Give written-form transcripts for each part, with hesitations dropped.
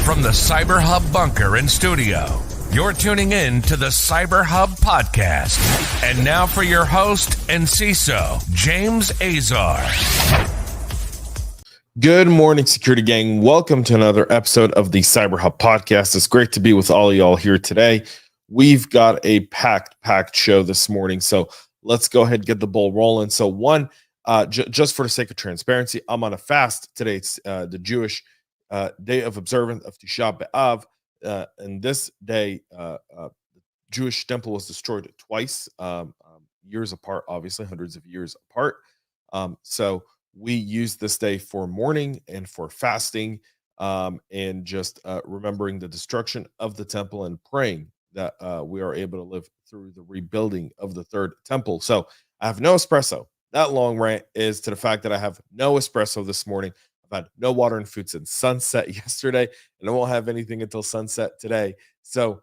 From the CyberHub bunker and studio, you're tuning in to the CyberHub Podcast. And now for your host and CISO, James Azar. Good morning, security gang. Welcome to another episode of the CyberHub Podcast. It's great to be with all of y'all here today. We've got a packed show this morning, so let's go ahead and get the ball rolling. So just for the sake of transparency, I'm on a fast today. It's the Jewish day of observance of Tisha B'Av, and this day, the Jewish temple was destroyed twice, years apart, obviously, hundreds of years apart. So we use this day for mourning and for fasting, and just remembering the destruction of the temple and praying that we are able to live through the rebuilding of the third temple. So I have no espresso. That long rant is to the fact that I have no espresso this morning. I've had no water and food since sunset yesterday, and I won't have anything until sunset today. So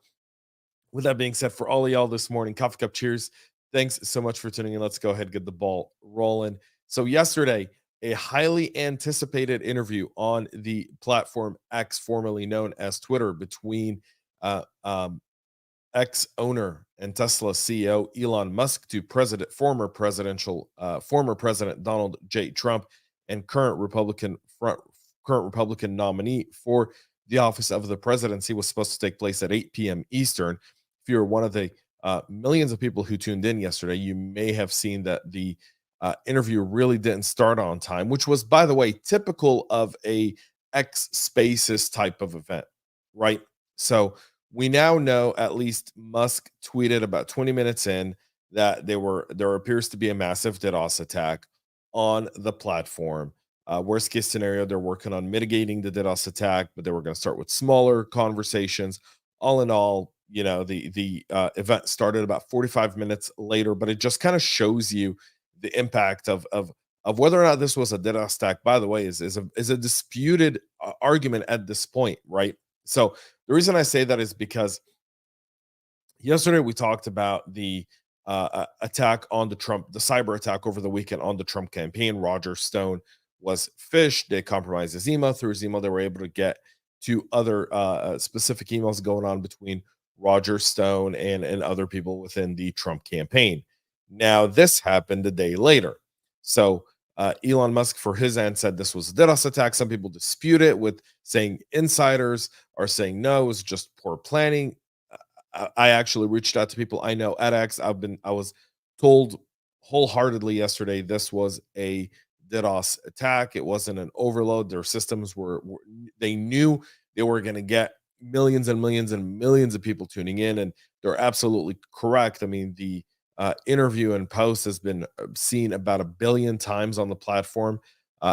with that being said, for all of y'all this morning, coffee cup cheers. Thanks so much for tuning in. Let's go ahead and get the ball rolling. So yesterday, a highly anticipated interview on the platform X, formerly known as Twitter, between ex-owner and Tesla CEO Elon Musk to former President Donald J. Trump and current Republican nominee for the office of the presidency, was supposed to take place at 8 p.m. Eastern. If you're one of the millions of people who tuned in yesterday, you may have seen that the interview really didn't start on time, which was, by the way, typical of a X Spaces type of event, right? So we now know, at least Musk tweeted about 20 minutes in, that there appears to be a massive DDoS attack on the platform. Worst case scenario, they're working on mitigating the DDoS attack, but they were going to start with smaller conversations. All in all, the event started about 45 minutes later, but it just kind of shows you the impact of whether or not this was a DDoS attack. By the way, is a disputed argument at this point, right? So the reason I say that is because yesterday we talked about the attack on the cyber attack over the weekend on the Trump campaign. Roger Stone was phished. They compromised his email. Through his email, they were able to get to other specific emails going on between Roger Stone and other people within the Trump campaign. Now, this happened a day later. So Elon Musk, for his end, said this was a DDoS attack. Some people dispute it, with saying insiders are saying no, it was just poor planning. I actually reached out to people I know at X. I was told wholeheartedly yesterday this was a DDoS attack. It wasn't an overload. Their systems they knew they were going to get millions and millions and millions of people tuning in, and they're absolutely correct. I mean, the interview and post has been seen about 1 billion times on the platform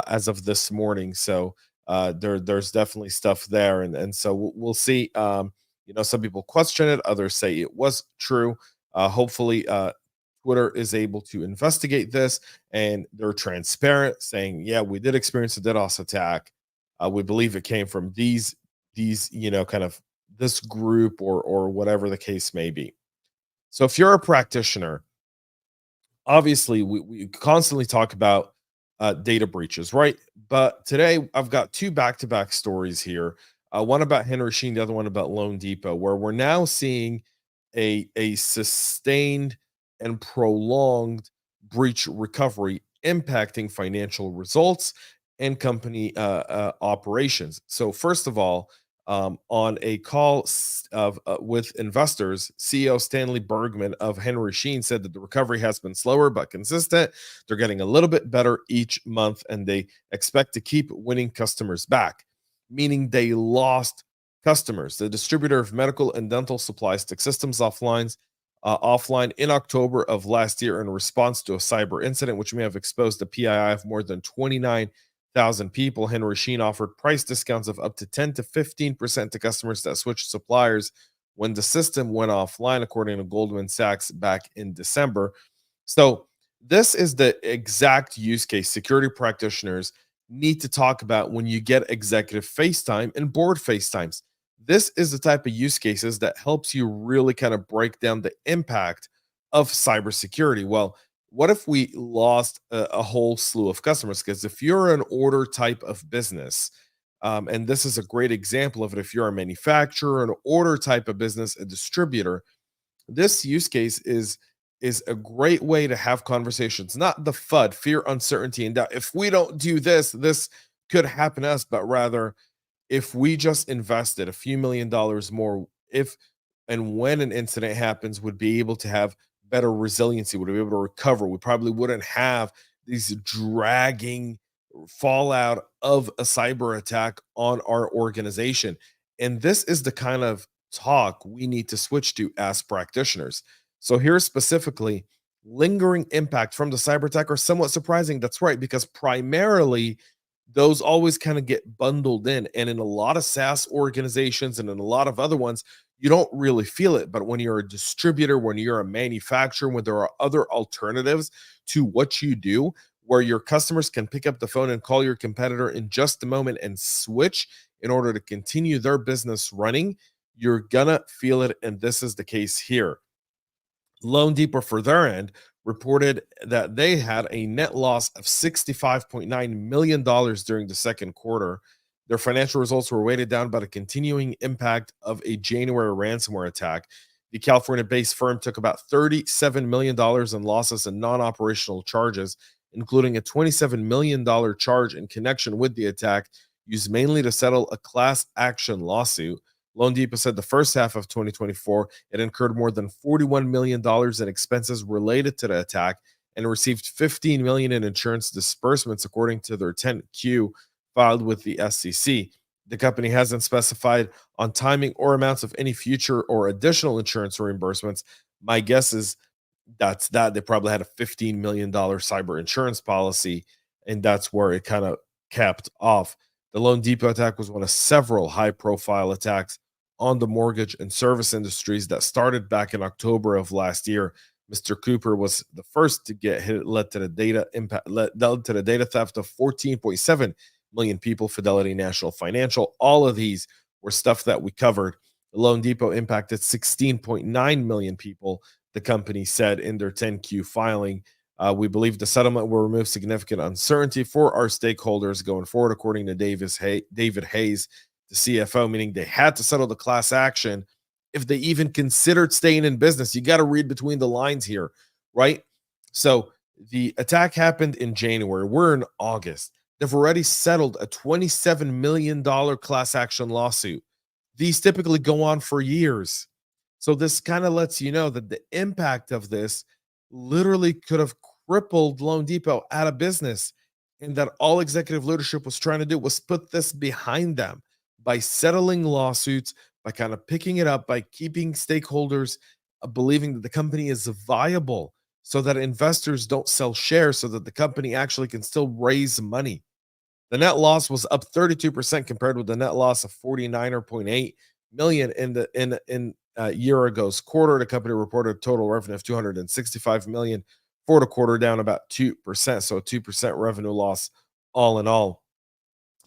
as of this morning. So there's definitely stuff there, and so we'll see. Some people question it, others say it was true. Hopefully, Twitter is able to investigate this, and they're transparent, saying, yeah, we did experience a DDoS attack. We believe it came from these kind of this group or whatever the case may be. So if you're a practitioner, obviously we constantly talk about data breaches, right? But today I've got two back-to-back stories here. One about Henry Sheen, the other one about Loan Depot, where we're now seeing a sustained and prolonged breach recovery impacting financial results and company operations. So first of all, on a call with investors, CEO Stanley Bergman of Henry Sheen said that the recovery has been slower but consistent. They're getting a little bit better each month, and they expect to keep winning customers back, meaning they lost customers. The distributor of medical and dental supplies took systems offline in October of last year in response to a cyber incident, which may have exposed a PII of more than 29,000 people. Henry Sheen offered price discounts of up to 10 to 15% to customers that switched suppliers when the system went offline, according to Goldman Sachs back in December. So this is the exact use case security practitioners need to talk about when you get executive FaceTime and board FaceTimes. This is the type of use cases that helps you really kind of break down the impact of cybersecurity. Well, what if we lost a whole slew of customers? Because if you're an order type of business, And this is a great example of it. If you're a manufacturer, an order type of business, a distributor, this use case is a great way to have conversations, not the FUD, fear, uncertainty, and doubt. If we don't do this, this could happen to us, but rather if we just invested a few $1,000,000 more, if and when an incident happens, would be able to have better resiliency, would be able to recover. We probably wouldn't have these dragging fallout of a cyber attack on our organization. And this is the kind of talk we need to switch to as practitioners. So here specifically, lingering impact from the cyber attack are somewhat surprising. That's right, because primarily those always kind of get bundled in. And in a lot of SaaS organizations and in a lot of other ones, you don't really feel it. But when you're a distributor, when you're a manufacturer, when there are other alternatives to what you do, where your customers can pick up the phone and call your competitor in just a moment and switch in order to continue their business running, you're gonna feel it. And this is the case here. Loan Depot, for their end, reported that they had a net loss of $65.9 million during the second quarter. Their financial results were weighted down by the continuing impact of a January ransomware attack. The California based firm took about $37 million in losses and non operational charges, including a $27 million charge in connection with the attack, used mainly to settle a class action lawsuit. Loan Depot said the first half of 2024, it incurred more than $41 million in expenses related to the attack and received $15 million in insurance disbursements, according to their 10Q filed with the SEC. The company hasn't specified on timing or amounts of any future or additional insurance reimbursements. My guess is that's that. They probably had a $15 million cyber insurance policy, and that's where it kind of capped off. The Loan Depot attack was one of several high-profile attacks on the mortgage and service industries that started back in October of last year. Mr. Cooper was the first to get hit, led to the data theft of 14.7 million people. Fidelity National Financial. All of these were stuff that we covered. The Loan Depot impacted 16.9 million people, the company said in their 10Q filing. We believe the settlement will remove significant uncertainty for our stakeholders going forward, according to David Hayes, the CFO, meaning they had to settle the class action if they even considered staying in business. You got to read between the lines here, right? So the attack happened in January. We're in August. They've already settled a $27 million class action lawsuit. These typically go on for years. So this kind of lets you know that the impact of this literally could have crippled Loan Depot out of business, and that all executive leadership was trying to do was put this behind them by settling lawsuits, by kind of picking it up, by keeping stakeholders believing that the company is viable so that investors don't sell shares, so that the company actually can still raise money. The net loss was up 32% compared with the net loss of 49.8 million in year ago's quarter. The company reported a total revenue of 265 million for the quarter, down about 2%. So a 2% revenue loss all in all.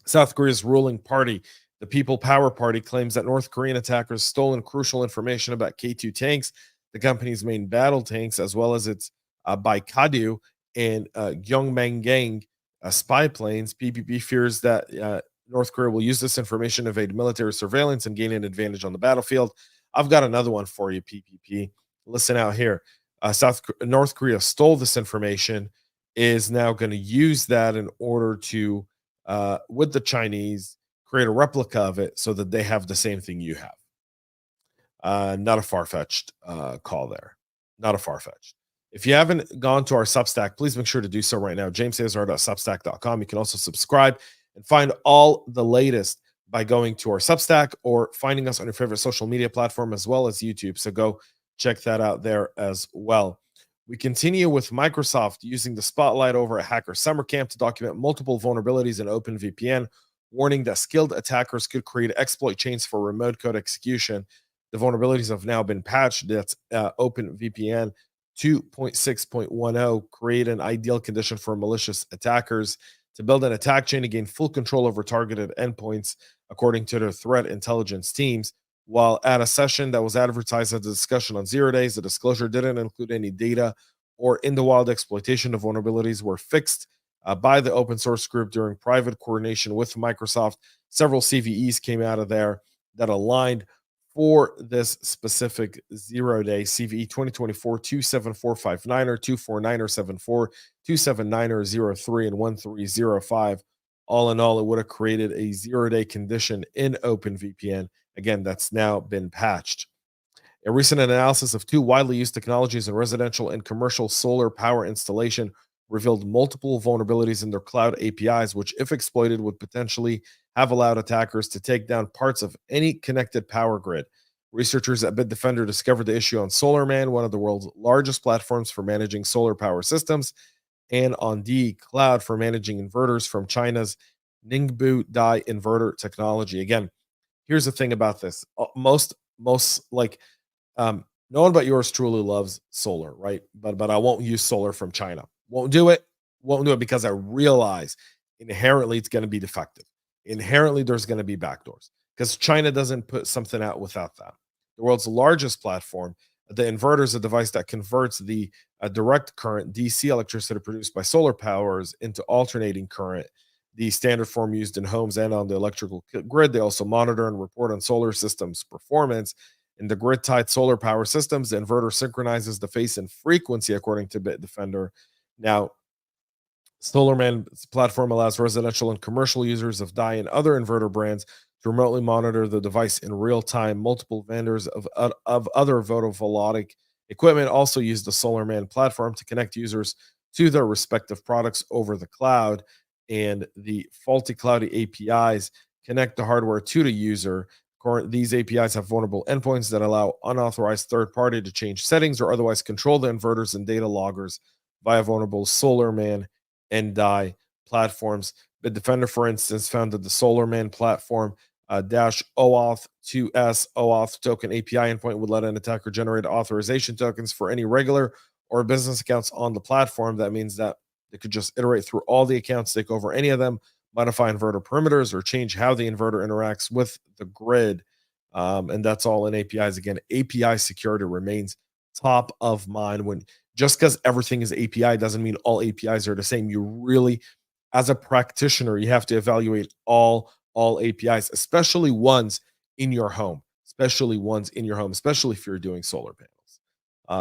South Korea's ruling party, the People Power Party, claims that North Korean attackers stolen crucial information about K2 tanks, the company's main battle tanks, as well as its Baikadu and Gyeongmangang spy planes. PPP fears that North Korea will use this information to evade military surveillance and gain an advantage on the battlefield. I've got another one for you, PPP. Listen out here. North Korea stole this information, is now going to use that in order to, with the Chinese, create a replica of it so that they have the same thing you have. Not a far-fetched call there. Not a far-fetched. If you haven't gone to our Substack, please make sure to do so right now. jamesazar.substack.com. You can also subscribe and find all the latest by going to our Substack or finding us on your favorite social media platform, as well as YouTube. So go check that out there as well. We continue with Microsoft using the spotlight over at Hacker Summer Camp to document multiple vulnerabilities in OpenVPN, warning that skilled attackers could create exploit chains for remote code execution. The vulnerabilities have now been patched. That's OpenVPN 2.6.10 create an ideal condition for malicious attackers to build an attack chain to gain full control over targeted endpoints, according to their threat intelligence teams. While at a session that was advertised as a discussion on 0 days, the disclosure didn't include any data or in the wild exploitation. The vulnerabilities were fixed by the open source group during private coordination with Microsoft. Several CVEs came out of there that aligned for this specific 0-day CVE 2024-27459er, 249er74, 279er03, and 1305. All in all, it would have created a 0-day condition in OpenVPN. Again, that's now been patched. A recent analysis of two widely used technologies in residential and commercial solar power installation revealed multiple vulnerabilities in their cloud APIs, which, if exploited, would potentially have allowed attackers to take down parts of any connected power grid. Researchers at Bitdefender discovered the issue on SolarMan, one of the world's largest platforms for managing solar power systems, and on D Cloud for managing inverters from China's Ningbo Dai inverter technology. Again, here's the thing about this. Most like no one but yours truly loves solar, right? But I won't use solar from China. Won't do it because I realize inherently it's going to be defective. Inherently there's going to be backdoors because China doesn't put something out without that. The world's largest platform, the inverter, is a device that converts the direct current DC electricity produced by solar powers into alternating current, the standard form used in homes and on the electrical grid. They also monitor and report on solar systems performance. In the grid-tied solar power systems, the inverter synchronizes the phase and frequency according to Bitdefender. Now, SolarMan's platform allows residential and commercial users of Dai and other inverter brands to remotely monitor the device in real time. Multiple vendors of other photovoltaic equipment also use the SolarMan platform to connect users to their respective products over the cloud, and the faulty cloud APIs connect the hardware to the user. These APIs have vulnerable endpoints that allow unauthorized third party to change settings or otherwise control the inverters and data loggers via vulnerable SolarMan and Dai platforms. Bitdefender, for instance, found that the SolarMan platform -OAuth 2S OAuth token API endpoint would let an attacker generate authorization tokens for any regular or business accounts on the platform. That means that they could just iterate through all the accounts, take over any of them, modify inverter perimeters, or change how the inverter interacts with the grid. And that's all in APIs. Again, API security remains top of mind. When just because everything is API doesn't mean all APIs are the same. You really, as a practitioner, you have to evaluate all APIs, especially ones in your home, especially if you're doing solar panels.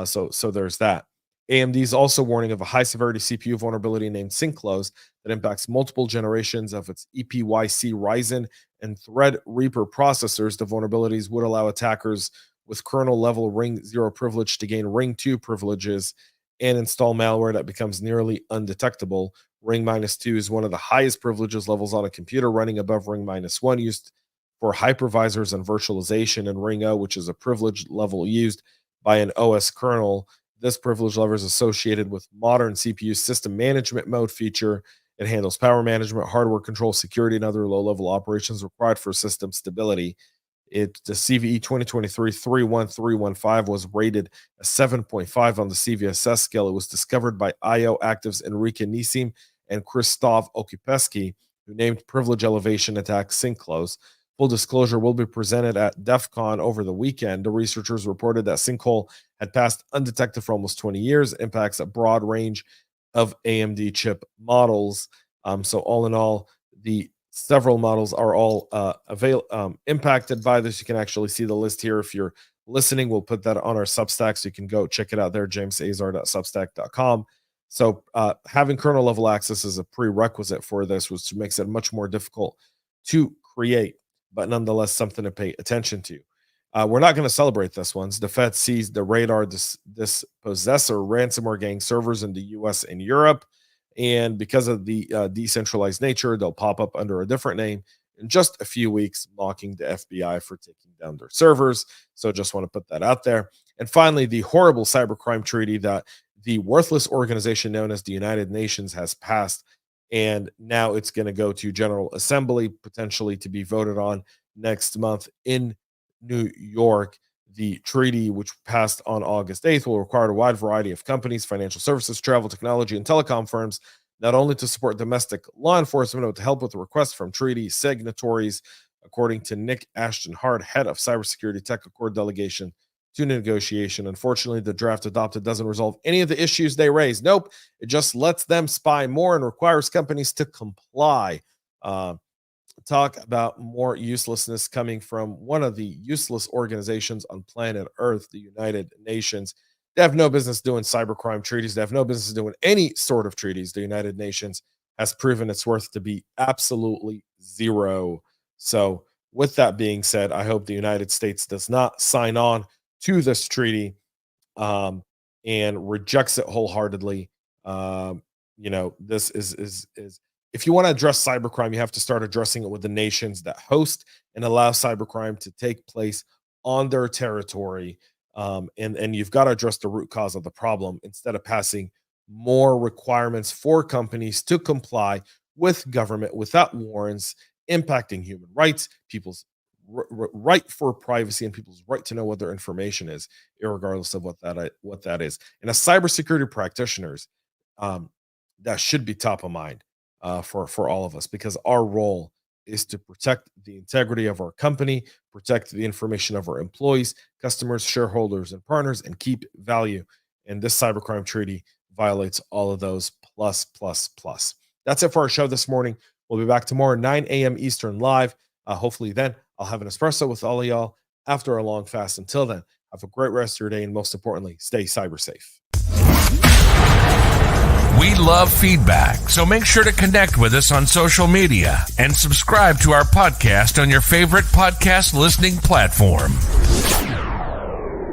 So there's that. AMD is also warning of a high severity CPU vulnerability named Sinkhole that impacts multiple generations of its EPYC Ryzen and Threadripper processors. The vulnerabilities would allow attackers with kernel level Ring 0 privilege to gain Ring 2 privileges and install malware that becomes nearly undetectable. Ring -2 is one of the highest privileges levels on a computer, running above Ring -1, used for hypervisors and virtualization, and Ring 0, which is a privilege level used by an OS kernel. This privilege level is associated with modern CPU system management mode feature. It handles power management, hardware control, security, and other low-level operations required for system stability. The CVE 2023-31315 was rated a 7.5 on the CVSS scale. It was discovered by IO Active's Enrique Nisim and Krzysztof Okipeski, who named privilege elevation attack Sinkhole. Full disclosure will be presented at DEF CON over the weekend. The researchers reported that Sinkhole had passed undetected for almost 20 years, impacts a broad range of AMD chip models. So all in all, the several models are all impacted by this. You can actually see the list here. If you're listening, we'll put that on our Substack, so you can go check it out there, jamesazar.substack.com. So having kernel level access is a prerequisite for this, which makes it much more difficult to create, but nonetheless something to pay attention to. We're not going to celebrate this one. The Fed seized the Radar Dispossessor ransomware gang servers in the US and Europe. And because of the decentralized nature, they'll pop up under a different name in just a few weeks, mocking the FBI for taking down their servers. So just want to put that out there. And finally, the horrible cybercrime treaty that the worthless organization known as the United Nations has passed. And now it's going to go to General Assembly, potentially to be voted on next month in New York. The treaty, which passed on August 8th, will require a wide variety of companies, financial services, travel, technology, and telecom firms, not only to support domestic law enforcement, but to help with requests from treaty signatories, according to Nick Ashton Hart, head of Cybersecurity Tech Accord Delegation to negotiation. Unfortunately, the draft adopted doesn't resolve any of the issues they raised. Nope, it just lets them spy more and requires companies to comply. Talk about more uselessness coming from one of the useless organizations on planet Earth, the United Nations. They have no business doing cybercrime treaties. They have no business doing any sort of treaties. The United Nations has proven its worth to be absolutely zero. So with that being said, I hope the United States does not sign on to this treaty and rejects it wholeheartedly. This is if you want to address cybercrime, you have to start addressing it with the nations that host and allow cybercrime to take place on their territory. And you've got to address the root cause of the problem instead of passing more requirements for companies to comply with government without warrants, impacting human rights, people's right for privacy, and people's right to know what their information is, irregardless of what that is. And as cybersecurity practitioners, that should be top of mind for all of us, because our role is to protect the integrity of our company, protect the information of our employees, customers, shareholders, and partners, and keep value. And this cybercrime treaty violates all of those plus. That's it for our show this morning. We'll be back tomorrow, 9 a.m. Eastern live. Hopefully then I'll have an espresso with all of y'all after a long fast. Until then, have a great rest of your day, and most importantly, stay cyber safe. We love feedback, so make sure to connect with us on social media and subscribe to our podcast on your favorite podcast listening platform.